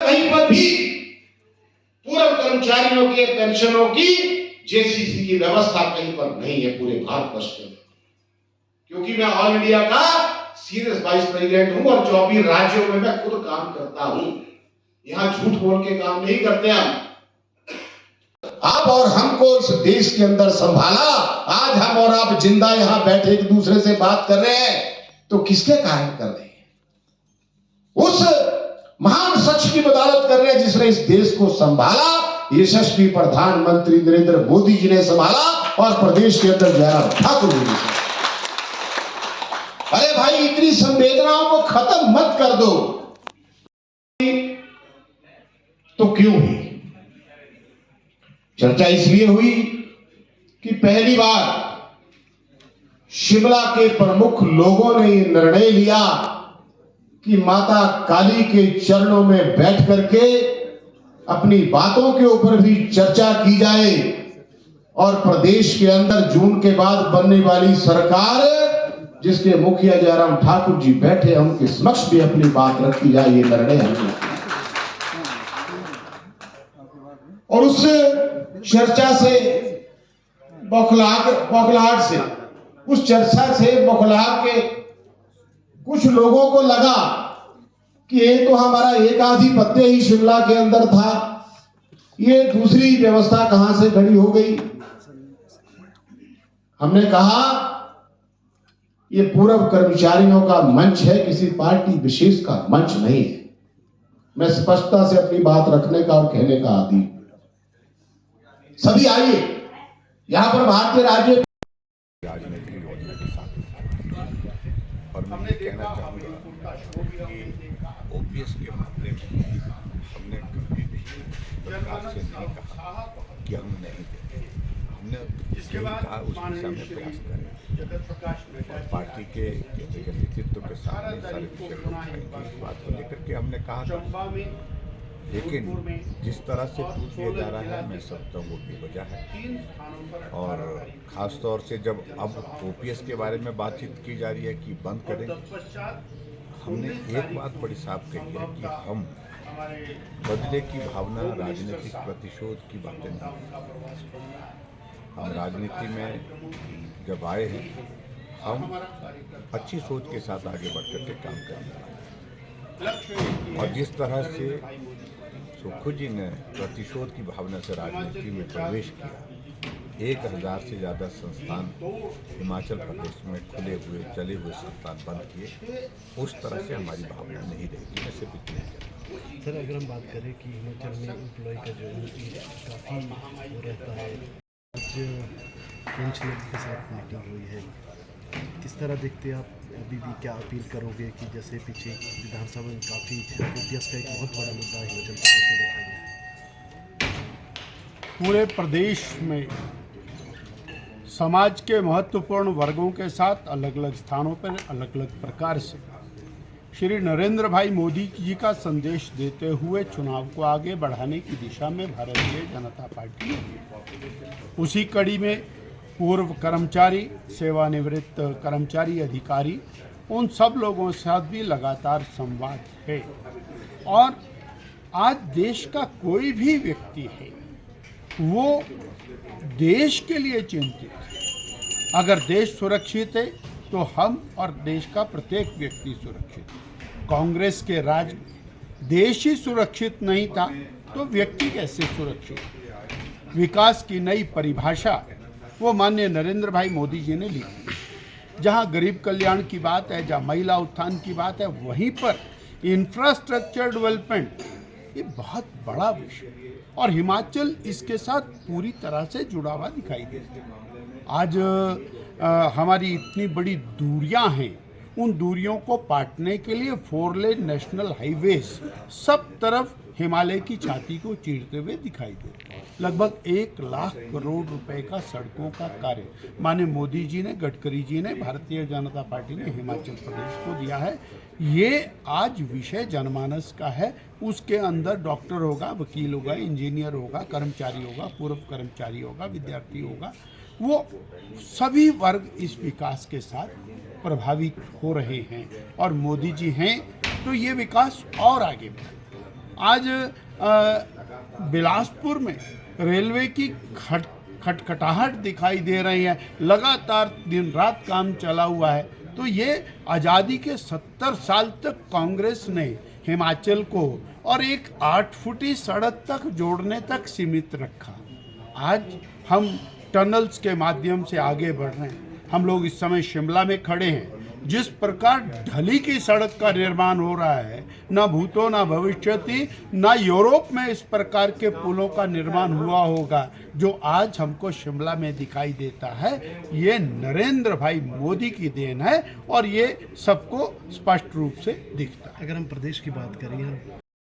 कहीं पर भी पूर्व कर्मचारियों के पेंशनों की जेसीसी की व्यवस्था कहीं पर नहीं है पूरे भारतवर्ष के अंदर, क्योंकि मैं ऑल इंडिया का सीनियर वाइस प्रेसिडेंट हूं और 24 राज्यों में मैं खुद काम करता हूं। यहां झूठ बोल के काम नहीं करते हम। आप और हमको इस देश के अंदर संभाला, आज हम और आप जिंदा यहां बैठे एक दूसरे से बात कर रहे हैं, तो किसके कारण कर रहे हैं? उस महान शख्स की बदौलत कर रहे हैं जिसने इस देश को संभाला। यशस्वी प्रधानमंत्री नरेंद्र मोदी जी ने संभाला और प्रदेश के अंदर जयराम ठाकुर जी ने। अरे भाई, इतनी संवेदनाओं को खत्म मत कर दो। तो क्यों हुई चर्चा? इसलिए हुई कि पहली बार शिमला के प्रमुख लोगों ने यह निर्णय लिया कि माता काली के चरणों में बैठ करके अपनी बातों के ऊपर भी चर्चा की जाए और प्रदेश के अंदर जून के बाद बनने वाली सरकार जिसके मुखिया जयराम ठाकुर जी बैठे, उनके समक्ष भी अपनी बात रखी जाए। ये निर्णय हमने और उस चर्चा से बौखलाहट से, उस चर्चा से बौखलाहट के कुछ लोगों को लगा कि ये तो हमारा एक आधिपत्य ही शिमला के अंदर था, ये दूसरी व्यवस्था कहां से खड़ी हो गई। हमने कहा ये पूर्व कर्मचारियों का मंच है, किसी पार्टी विशेष का मंच नहीं है। मैं स्पष्टता से अपनी बात रखने का और कहने का आदी हूं। सभी आइए यहां पर भारतीय राजनीतिक योजना के साथ, और मैं कहना चाहूँगा कि ओपीएस के मामले में हमने कभी भी सरकार से नहीं कहा कि हम नहीं देते। हमने कहा उस दिशा में प्रयास करें और पार्टी के नेतृत्व के सामने सारे विषय उठाएंगे। इस बात को लेकर के हमने कहा था, लेकिन जिस तरह से टूट दिया जा रहा है मैं समझता हूँ वो बेवजह है। और ख़ास तौर से जब अब ओपीएस के बारे में बातचीत की जा रही है कि बंद करेंगे, हमने एक बात बड़ी साफ कही है कि हम बदले की भावना, राजनीतिक प्रतिशोध की बातें नहीं। हम राजनीति में जब आए हैं, हम अच्छी सोच के साथ आगे बढ़ कर के काम करने, और जिस तरह से सुखू जी ने प्रतिशोध की भावना से राजनीति में प्रवेश किया, 1000 से ज़्यादा संस्थान हिमाचल प्रदेश में खुले हुए चले हुए संस्थान बंद किए, उस तरह से हमारी भावना नहीं रहेगी। ऐसे भी नहीं। सर, अगर हम बात करें कि हिमाचल में एम्प्लॉय का जो काफ़ी वो रहता है, आज पेंशनर के साथ मीटिंग हुई है, किस तरह देखते हैं आप? अभी भी क्या अपील करोगे कि जैसे पीछे विधानसभा में काफ़ी ओपीएस का एक बहुत बड़ा मुद्दा हिमाचल प्रदेश में देखा गया? पूरे प्रदेश में समाज के महत्वपूर्ण वर्गों के साथ अलग अलग स्थानों पर अलग अलग प्रकार से श्री नरेंद्र भाई मोदी जी का संदेश देते हुए चुनाव को आगे बढ़ाने की दिशा में भारतीय जनता पार्टी है। उसी कड़ी में पूर्व कर्मचारी, सेवानिवृत्त कर्मचारी, अधिकारी, उन सब लोगों के साथ भी लगातार संवाद है। और आज देश का कोई भी व्यक्ति है वो देश के लिए चिंतित है। अगर देश सुरक्षित है तो हम और देश का प्रत्येक व्यक्ति सुरक्षित है। कांग्रेस के राज देश ही सुरक्षित नहीं था तो व्यक्ति कैसे सुरक्षित? विकास की नई परिभाषा वो माननीय नरेंद्र भाई मोदी जी ने ली। जहां गरीब कल्याण की बात है, जहां महिला उत्थान की बात है, वहीं पर इंफ्रास्ट्रक्चर डेवलपमेंट ये बहुत बड़ा विषय, और हिमाचल इसके साथ पूरी तरह से जुड़ा हुआ दिखाई देता है। आज हमारी इतनी बड़ी दूरियां हैं, उन दूरियों को पाटने के लिए 4 लेन नेशनल हाईवेज सब तरफ हिमालय की छाती को चीरते हुए दिखाई दे। लगभग 1 लाख करोड़ रुपए का सड़कों का कार्य माननीय मोदी जी ने, गडकरी जी ने, भारतीय जनता पार्टी ने हिमाचल प्रदेश को दिया है। ये आज विषय जनमानस का है। उसके अंदर डॉक्टर होगा, वकील होगा, इंजीनियर होगा, कर्मचारी होगा, पूर्व कर्मचारी होगा, विद्यार्थी होगा, वो सभी वर्ग इस विकास के साथ प्रभावित हो रहे हैं। और मोदी जी हैं तो ये विकास और आगे बढ़े। आज बिलासपुर में रेलवे की खटखटाहट दिखाई दे रही है, लगातार दिन रात काम चला हुआ है। तो ये आज़ादी के 70 साल तक कांग्रेस ने हिमाचल को और एक 8 फुटी सड़क तक जोड़ने तक सीमित रखा। आज हम टनल्स के माध्यम से आगे बढ़ रहे हैं। हम लोग इस समय शिमला में खड़े हैं। जिस प्रकार ढली की सड़क का निर्माण हो रहा है, न भूतो न भविष्यति, न यूरोप में इस प्रकार के पुलों का निर्माण हुआ होगा जो आज हमको शिमला में दिखाई देता है। ये नरेंद्र भाई मोदी की देन है और ये सबको स्पष्ट रूप से दिखता है। अगर हम प्रदेश की बात करें,